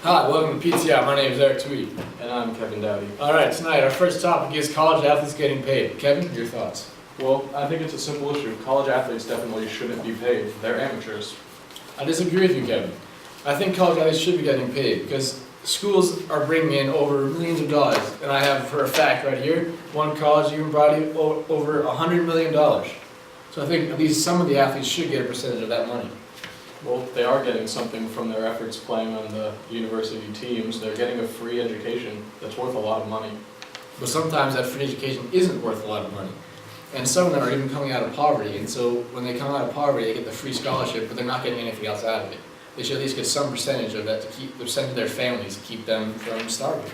Hi, welcome to PTI. My name is Eric Tweed. And I'm Kevin Dowdy. All right, tonight our first topic is college athletes getting paid. Kevin, your thoughts? Well, I think it's a simple issue. College athletes definitely shouldn't be paid. They're amateurs. I disagree with you, Kevin. I think college athletes should be getting paid because schools are bringing in over millions of dollars. And I have for a fact right here, one college even brought in over $100 million. So I think at least some of the athletes should get a percentage of that money. Well, they are getting something from their efforts playing on the university teams. They're getting a free education that's worth a lot of money. But sometimes that free education isn't worth a lot of money. And some of them are even coming out of poverty. And so when they come out of poverty, they get the free scholarship, but they're not getting anything else out of it. They should at least get some percentage of that to keep, they're sent to their families to keep them from starving.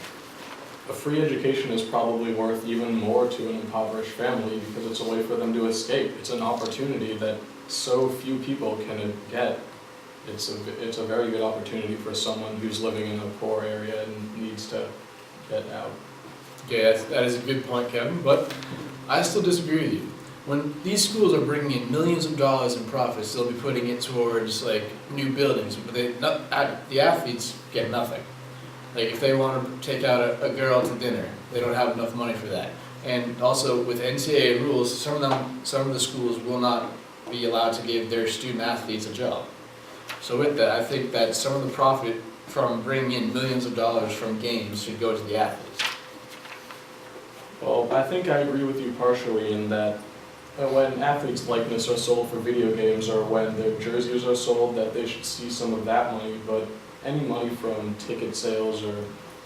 A free education is probably worth even more to an impoverished family because it's a way for them to escape. It's an opportunity that so few people can get. It's a very good opportunity for someone who's living in a poor area and needs to get out. Okay, that is a good point, Kevin, but I still disagree with you. When these schools are bringing in millions of dollars in profits, they'll be putting it towards like new buildings, but the athletes get nothing. Like if they want to take out a girl to dinner, they don't have enough money for that. And also with NCAA rules, some of the schools will not be allowed to give their student athletes a job. So with that, I think that some of the profit from bringing in millions of dollars from games should go to the athletes. Well, I think I agree with you partially in that when athletes' likeness are sold for video games or when their jerseys are sold, that they should see some of that money, but any money from ticket sales or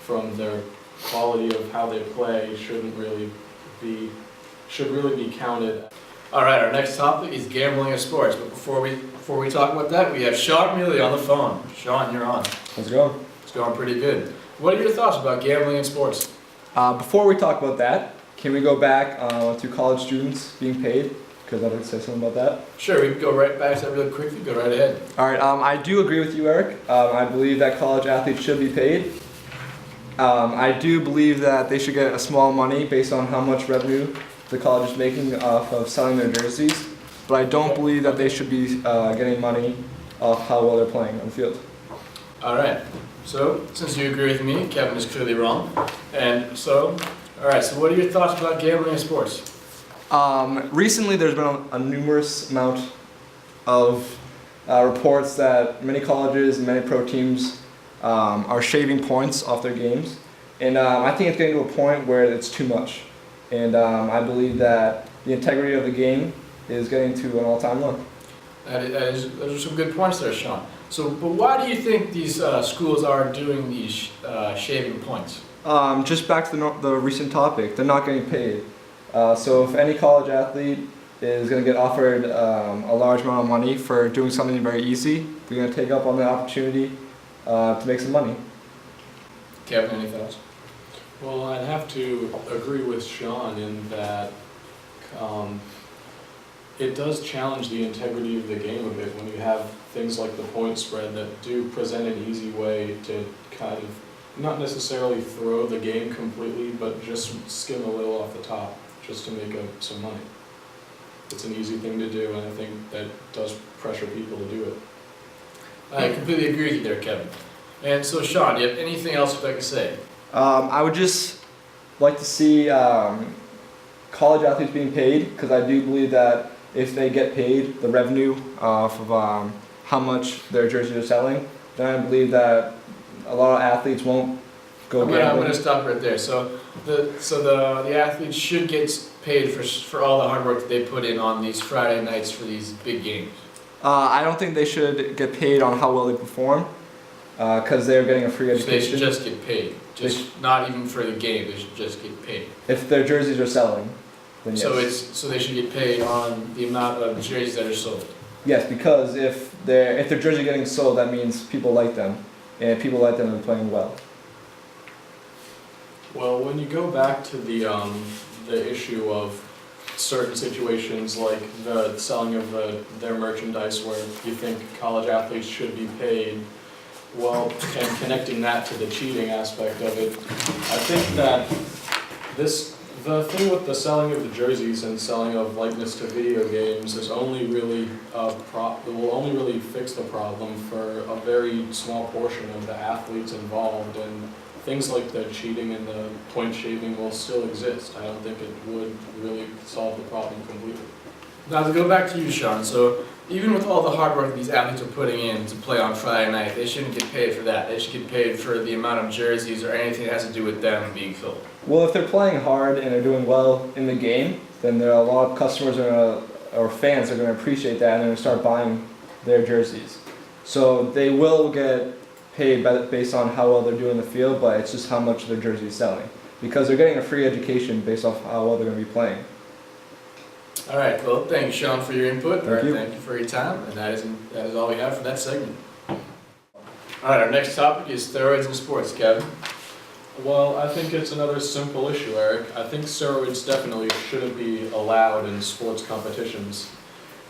from their quality of how they play should really be counted. All right, our next topic is gambling in sports. But before we talk about that, we have Sean Mealy on the phone. Sean, you're on. How's it going? It's going pretty good. What are your thoughts about gambling in sports? Before we talk about that, can we go back to college students being paid? Because I'd like to say something about that. Sure, we can go right back to that really quickly. Go right ahead. All right, I do agree with you, Eric. I believe that college athletes should be paid. I do believe that they should get a small money based on how much revenue the college is making off of selling their jerseys. But I don't believe that they should be getting money off how well they're playing on the field. All right. So, since you agree with me, Kevin is clearly wrong. And so, all right, so what are your thoughts about gambling in sports? Recently, there's been a numerous amount of reports that many colleges and many pro teams are shaving points off their games. And I think it's getting to a point where it's too much. And I believe that the integrity of the game is getting to an all-time low. Those are some good points there, Sean. So, but why do you think these schools are doing these shaving points? Just back to the recent topic, they're not getting paid. So if any college athlete is going to get offered a large amount of money for doing something very easy, they're going to take up on the opportunity to make some money. Kevin, any thoughts? Well, I'd have to agree with Sean in that it does challenge the integrity of the game a bit when you have things like the point spread that do present an easy way to kind of not necessarily throw the game completely, but just skim a little off the top just to make some money. It's an easy thing to do, and I think that does pressure people to do it. I completely agree with you there, Kevin. And so, Sean, do you have anything else you'd like to say? I would just like to see college athletes being paid, because I do believe that if they get paid the revenue off of how much their jerseys are selling, then I believe that a lot of athletes won't go gambling. I'm going to stop right there. So the athletes should get paid for all the hard work that they put in on these Friday nights for these big games. I don't think they should get paid on how well they perform, because they're getting a free So education. they should just get paid. Not even for the game. They should just get paid. If their jerseys are selling, then yes. So they should get paid on the amount of jerseys that are sold. Yes, because if their jerseys are getting sold, that means people like them, and people like them and playing well. Well, when you go back to the issue of certain situations like the selling of their merchandise where you think college athletes should be paid, well, and connecting that to the cheating aspect of it, I think that The thing with the selling of the jerseys and selling of likeness to video games is only really it will only really fix the problem for a very small portion of the athletes involved, and things like the cheating and the point shaving will still exist. I don't think it would really solve the problem completely. Now to go back to you, Sean, so even with all the hard work these athletes are putting in to play on Friday night, they shouldn't get paid for that. They should get paid for the amount of jerseys or anything that has to do with them being sold. Well, if they're playing hard and they're doing well in the game, then there are a lot of customers or fans are going to appreciate that and they're going to start buying their jerseys. So they will get paid based on how well they're doing in the field, but it's just how much their jersey is selling. Because they're getting a free education based off how well they're going to be playing. All right, well, thank you, Sean, for your input. Thank you. Thank you for your time, and that is all we have for that segment. All right, our next topic is steroids in sports, Kevin. Well, I think it's another simple issue, Eric. I think steroids definitely shouldn't be allowed in sports competitions.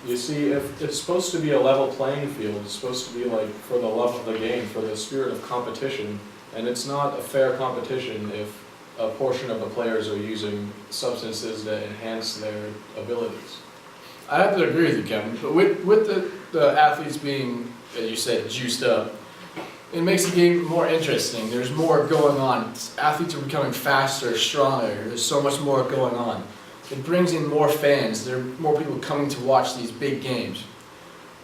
You see, if it's supposed to be a level playing field, it's supposed to be like for the love of the game, for the spirit of competition, and it's not a fair competition if a portion of the players are using substances that enhance their abilities. I have to agree with you, Kevin, but with the athletes being, as you said, juiced up, it makes the game more interesting. There's more going on. Athletes are becoming faster, stronger. There's so much more going on. It brings in more fans. There are more people coming to watch these big games.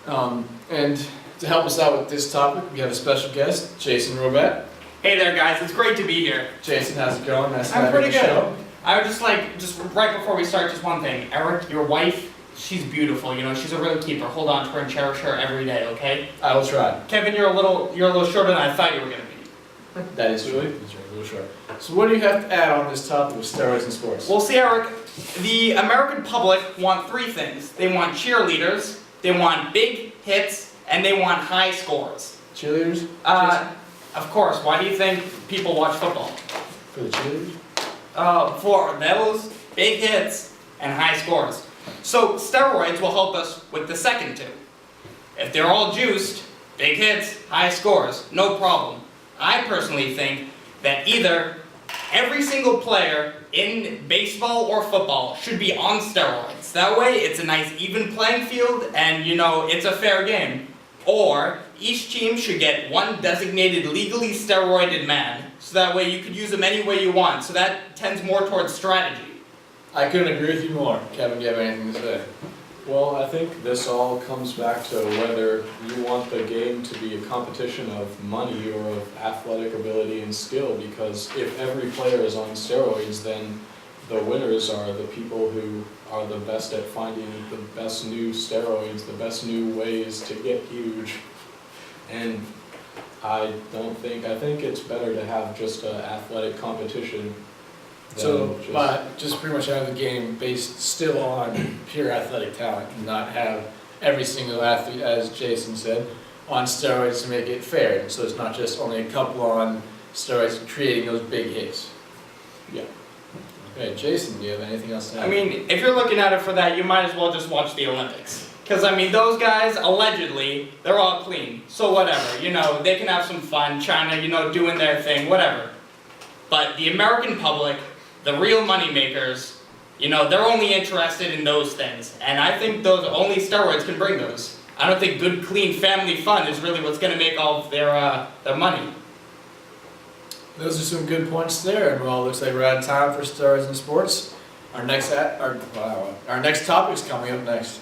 And to help us out with this topic, we have a special guest, Jason Robett. Hey there, guys. It's great to be here. Jason, how's it going? Nice to I'm have you on pretty the good. show. I would just right before we start, just one thing. Eric, your wife, she's beautiful. You know, she's a real keeper. Hold on to her and cherish her every day, okay? I will try. Kevin, you're a little shorter than I thought you were gonna be. That is true. That's right, a little short. So what do you have to add on this topic of steroids in sports? Well, see, Eric, the American public want three things. They want cheerleaders, they want big hits, and they want high scores. Cheerleaders? Of course. Why do you think people watch football? For the cheerleaders? For those big hits and high scores. So steroids will help us with the second two. If they're all juiced, big hits, high scores, no problem. I personally think that either every single player in baseball or football should be on steroids. That way it's a nice even playing field and, you know, it's a fair game. Or each team should get one designated legally steroided man, so that way you could use them any way you want. So that tends more towards strategy. I couldn't agree with you more. Kevin, do you have anything to say? Well, I think this all comes back to whether you want the game to be a competition of money or of athletic ability and skill, because if every player is on steroids, then the winners are the people who are the best at finding the best new steroids, the best new ways to get huge. And I think it's better to have just an athletic competition. So, just pretty much have the game based still on pure athletic talent and not have every single athlete, as Jason said, on steroids to make it fair. So it's not just only a couple on steroids creating those big hits. Yeah. Okay, Jason, do you have anything else to add? I mean, if you're looking at it for that, you might as well just watch the Olympics. Because, I mean, those guys, allegedly, they're all clean. So whatever, you know, they can have some fun, China, you know, doing their thing, whatever. But the American public, the real money makers, you know, they're only interested in those things. And I think those only steroids can bring those. I don't think good, clean family fun is really what's going to make all of their money. Those are some good points there, and well, looks like we're out of time for steroids in sports. Our next topic is coming up next.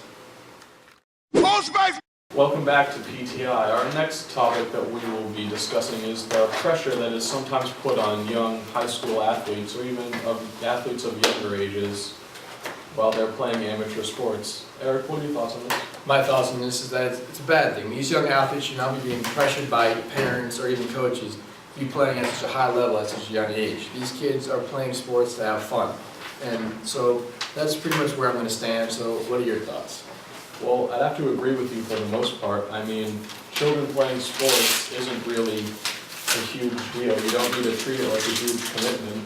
Welcome back to PTI. Our next topic that we will be discussing is the pressure that is sometimes put on young high school athletes or even of athletes of younger ages while they're playing amateur sports. Eric, what are your thoughts on this? My thoughts on this is that it's a bad thing. These young athletes should not be being pressured by parents or even coaches to be playing at such a high level at such a young age. These kids are playing sports to have fun. And so that's pretty much where I'm going to stand. So what are your thoughts? Well, I'd have to agree with you for the most part. I mean, children playing sports isn't really a huge deal. You don't need to treat it like a huge commitment.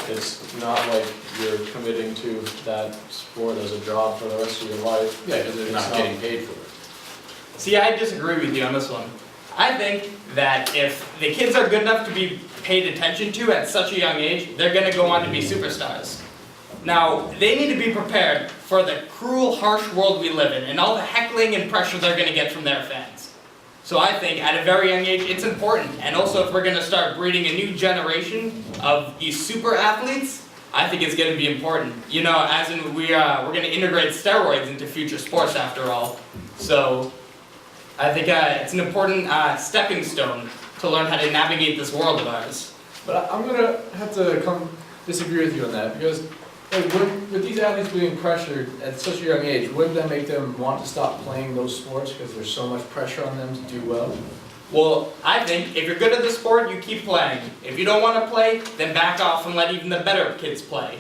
It's not like you're committing to that sport as a job for the rest of your life. Yeah, because they're not getting paid for it. See, I disagree with you on this one. I think that if the kids are good enough to be paid attention to at such a young age, they're going to go on to be superstars. Now, they need to be prepared for the cruel, harsh world we live in and all the heckling and pressure they're going to get from their fans. So I think at a very young age, it's important. And also, if we're going to start breeding a new generation of these super athletes, I think it's going to be important. You know, as in we're going to integrate steroids into future sports after all. So I think it's an important stepping stone to learn how to navigate this world of ours. But I'm gonna have to disagree with you on that, because like, with these athletes being pressured at such a young age, wouldn't that make them want to stop playing those sports because there's so much pressure on them to do well? Well, I think if you're good at the sport, you keep playing. If you don't want to play, then back off and let even the better kids play.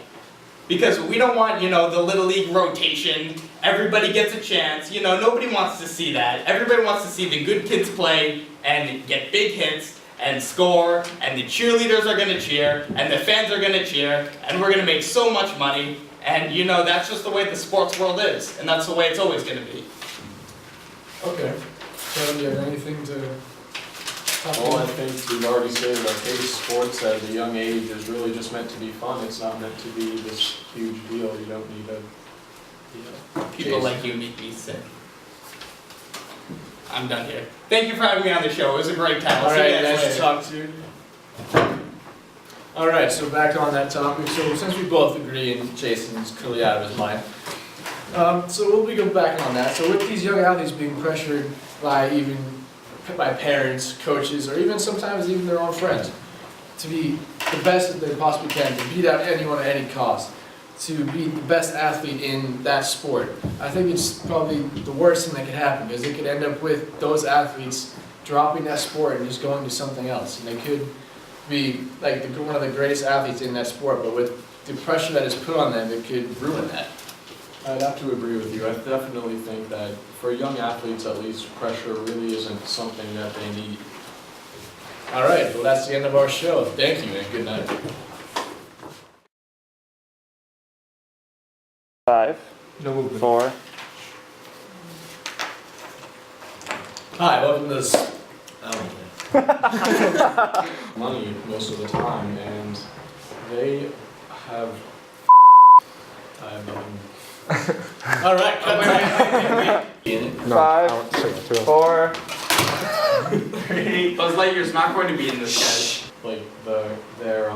Because we don't want, you know, the Little League rotation, everybody gets a chance, you know, nobody wants to see that. Everybody wants to see the good kids play and get big hits and score, and the cheerleaders are going to cheer, and the fans are going to cheer, and we're going to make so much money, and you know, that's just the way the sports world is, and that's the way it's always going to be. Okay. So do you have anything to talk Well, I about? think we've already stated that base sports at a young age is really just meant to be fun. It's not meant to be this huge deal. You don't need a, People like you make me sick. I'm done here. Thank you for having me on the show. It was a great time. I'll see you Alright, guys nice to later. talk to you. Alright, so back on that topic, so since we both agree and Jason's clearly out of his mind, so we'll be going back on that. So with these young athletes being pressured by parents, coaches, or even sometimes even their own friends, to be the best that they possibly can, to beat out anyone at any cost, to be the best athlete in that sport. I think it's probably the worst thing that could happen, because it could end up with those athletes dropping that sport and just going to something else. And they could be like one of the greatest athletes in that sport, but with the pressure that is put on them, it could ruin that. I'd have to agree with you. I definitely think that for young athletes at least, pressure really isn't something that they need. Alright, well that's the end of our show. Thank you and good night. 5, No movement. 4, Hi, welcome to this. Money most of the time, and they have. I have nothing. Alright, cut that. 5, 4, 3. Buzz Lightyear's not going to be in this, guys. Like their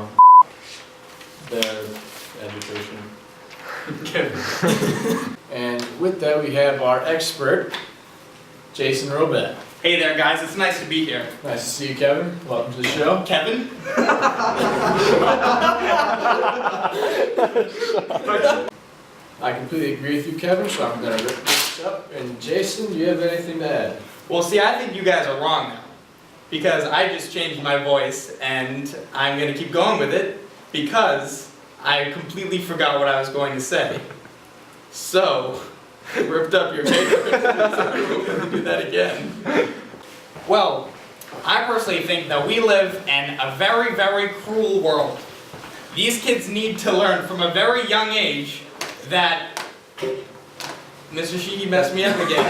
education. And with that, we have our expert, Jason Robet. Hey there, guys. It's nice to be here. Nice to see you, Kevin. Welcome to the show. Kevin? I completely agree with you, Kevin, so I'm going to rip this up. And Jason, do you have anything to add? Well, see, I think you guys are wrong now. Because I just changed my voice, and I'm going to keep going with it, because I completely forgot what I was going to say. So, ripped up your paper, so I'm going to do that again. Well, I personally think that we live in a very, very cruel world. These kids need to learn from a very young age that Mr. Sheehy messed me up again.